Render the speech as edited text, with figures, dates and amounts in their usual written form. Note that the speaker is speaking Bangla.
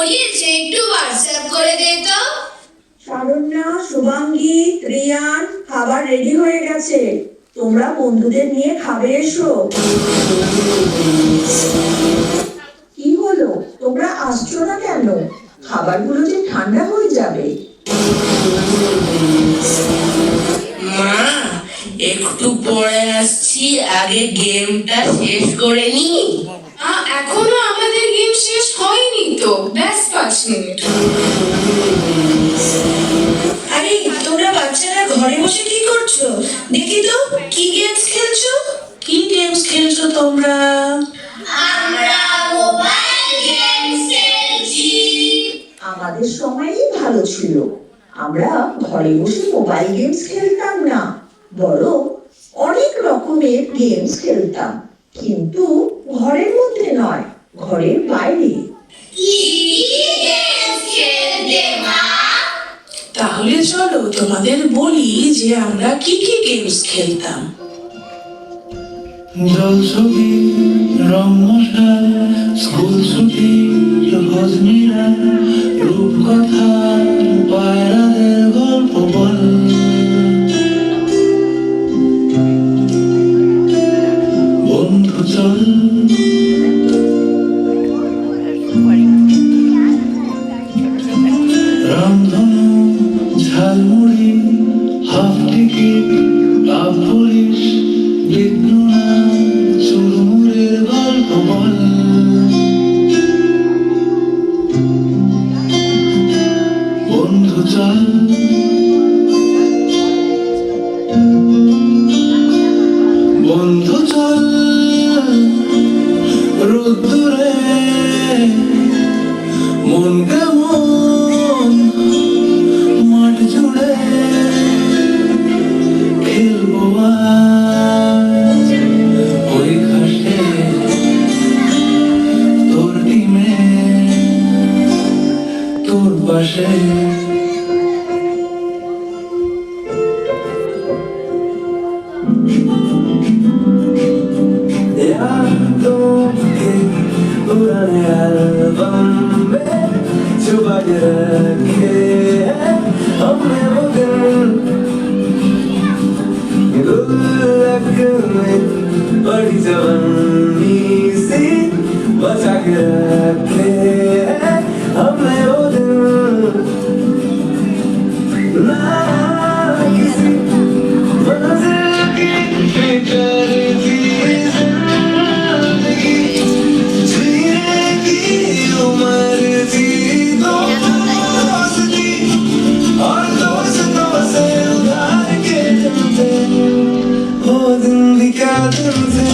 করিয়েছে একটু হোয়াটসঅ্যাপ করে দে তো। শারণ্যা, শুভাঙ্গী, ত্রিয়ান, খাবার রেডি হয়ে গেছে। তোমরা বন্ধুদের নিয়ে খাবে এসো। কি হলো, তোমরা আসছো না কেন? খাবারগুলো যে ঠান্ডা হয়ে যাবে। মা, একটু পরে আসছি, আগে গেমটা শেষ করে নি। এখনো আমাদের গেম শেষ হয়নি তো, ব্যাস 5 মিনিট। আরে তোমরা বাচ্চারা ঘরে বসে কি করছো? দেখি তো কি গেমস খেলছো। কি গেমস খেলছো তোমরা? আমরা মোবাইল গেমস খেলছি। আমাদের সময়ই ভালো ছিল। আমরা ঘরে বসে মোবাইল গেমস খেলতাম না, বরং অনেক রকমের গেমস খেলতাম, কিন্তু ঘরের মধ্যে নয়, ঘরের বাইরে। কি গেমস খেলতে মা? তাহলে চলো তোমাদের বলি যে আমরা কি কি গেমস খেলতাম। জলছবি, রং মশা, স্কুল ছুটি, হজমিরা, রূপকথা, পায়রাদের গল্প বল। বন্ধু চল, রামধনু, ঝালমুড়ি, হাফ টিকিট, কাপ পুলিশ, বিদ্যুনা, চুরমুরের গল্প বল। বন্ধু চল, বন্ধু চল, রোদ্দুরে মন কেমন মাঠ জুড়ে খেলবো আজ ওই ঘাসে তোর টিমে তোর পাশে। यादों के पुराने एल्बम में छुपा के रखे हैं हमने वो दिन, गुल्लक में बड़ी जवानी सी बचा के रखे हैं हमने वो दिन। ना किसी मंजिल की फिक्र थी जिंदगी, जीने की उम्र थी दोस्ती, और दोस्तों से उधार के दिन थे, वो दिन भी क्या दिन थे।